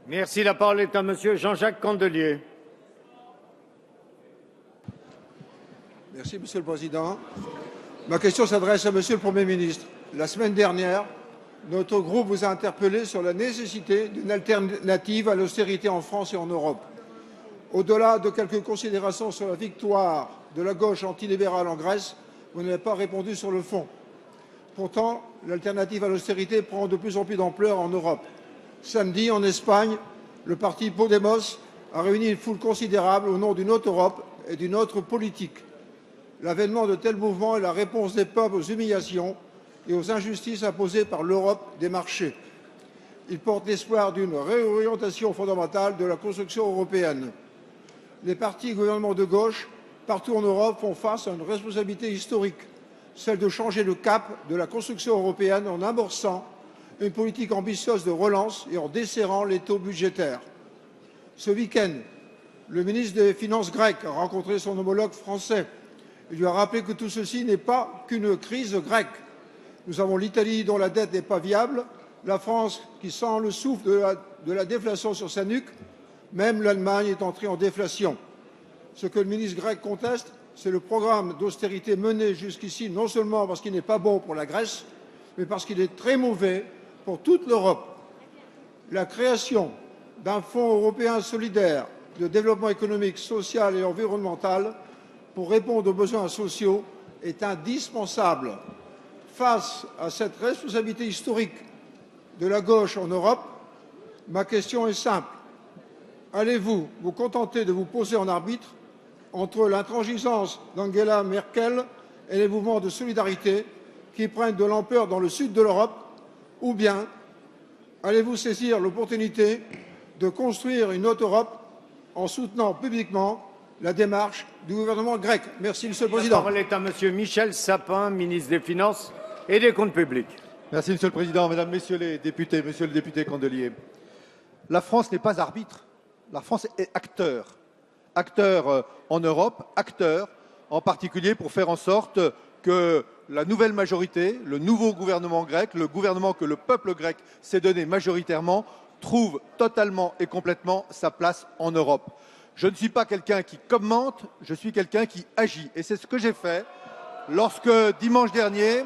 Merci. La parole est à Monsieur Jean-Jacques Candelier. Merci, Monsieur le Président. Ma question s'adresse à Monsieur le Premier ministre. La semaine dernière, notre groupe vous a interpellé sur la nécessité d'une alternative à l'austérité en France et en Europe. Au-delà de quelques considérations sur la victoire de la gauche antilibérale en Grèce, vous n'avez pas répondu sur le fond. Pourtant, l'alternative à l'austérité prend de plus en plus d'ampleur en Europe. Samedi, en Espagne, le parti Podemos a réuni une foule considérable au nom d'une autre Europe et d'une autre politique. L'avènement de tels mouvements est la réponse des peuples aux humiliations et aux injustices imposées par l'Europe des marchés. Il porte l'espoir d'une réorientation fondamentale de la construction européenne. Les partis et gouvernements de gauche, partout en Europe, font face à une responsabilité historique, celle de changer le cap de la construction européenne en amorçant une politique ambitieuse de relance et en desserrant les taux budgétaires. Ce week-end, le ministre des Finances grec a rencontré son homologue français. Il lui a rappelé que tout ceci n'est pas qu'une crise grecque. Nous avons l'Italie dont la dette n'est pas viable, la France qui sent le souffle de la déflation sur sa nuque, même l'Allemagne est entrée en déflation. Ce que le ministre grec conteste, c'est le programme d'austérité mené jusqu'ici, non seulement parce qu'il n'est pas bon pour la Grèce, mais parce qu'il est très mauvais pour toute l'Europe. La création d'un fonds européen solidaire de développement économique, social et environnemental pour répondre aux besoins sociaux est indispensable. Face à cette responsabilité historique de la gauche en Europe, ma question est simple. Allez-vous vous contenter de vous poser en arbitre entre l'intransigeance d'Angela Merkel et les mouvements de solidarité qui prennent de l'ampleur dans le sud de l'Europe, ou bien allez-vous saisir l'opportunité de construire une autre Europe en soutenant publiquement la démarche du gouvernement grec? Merci, Monsieur le Président. La parole est à Monsieur Michel Sapin, ministre des Finances et des Comptes publics. Merci, Monsieur le Président, Mesdames, Messieurs les députés, Monsieur le député Candelier. La France n'est pas arbitre, la France est acteur. Acteur en Europe, acteur en particulier pour faire en sorte que la nouvelle majorité, le nouveau gouvernement grec, le gouvernement que le peuple grec s'est donné majoritairement, trouve totalement et complètement sa place en Europe. Je ne suis pas quelqu'un qui commente, je suis quelqu'un qui agit. Et c'est ce que j'ai fait lorsque, dimanche dernier,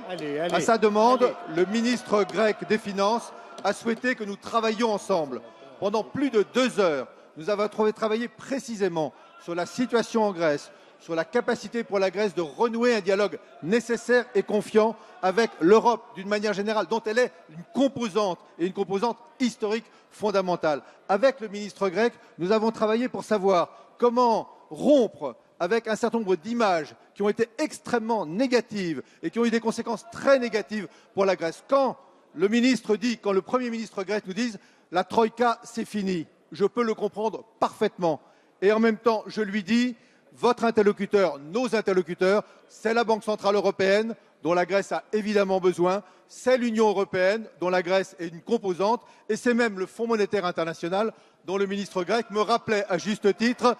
à sa demande, le ministre grec des Finances a souhaité que nous travaillions ensemble. Pendant plus de 2 heures, nous avons travaillé précisément sur la situation en Grèce, sur la capacité pour la Grèce de renouer un dialogue nécessaire et confiant avec l'Europe d'une manière générale, dont elle est une composante et une composante historique fondamentale. Avec le ministre grec, nous avons travaillé pour savoir comment rompre avec un certain nombre d'images qui ont été extrêmement négatives et qui ont eu des conséquences très négatives pour la Grèce. Quand le Premier ministre grec nous dit « la Troïka, c'est fini », je peux le comprendre parfaitement. Et en même temps, je lui dis votre interlocuteur, nos interlocuteurs, c'est la Banque centrale européenne, dont la Grèce a évidemment besoin, c'est l'Union européenne, dont la Grèce est une composante, et c'est même le Fonds monétaire international, dont le ministre grec me rappelait à juste titre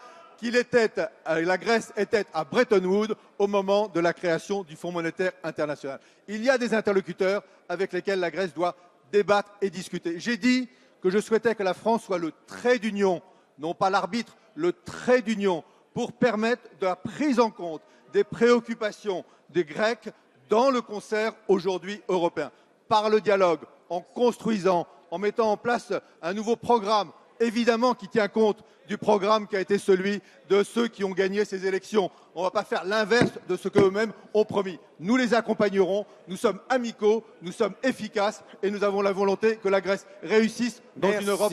la Grèce était à Bretton Woods au moment de la création du Fonds monétaire international. Il y a des interlocuteurs avec lesquels la Grèce doit débattre et discuter. J'ai dit que je souhaitais que la France soit le trait d'union, non pas l'arbitre, le trait d'union, pour permettre de la prise en compte des préoccupations des Grecs dans le concert aujourd'hui européen. Par le dialogue, en construisant, en mettant en place un nouveau programme, évidemment qui tient compte du programme qui a été celui de ceux qui ont gagné ces élections. On ne va pas faire l'inverse de ce qu'eux-mêmes ont promis. Nous les accompagnerons, nous sommes amicaux, nous sommes efficaces et nous avons la volonté que la Grèce réussisse dans une Europe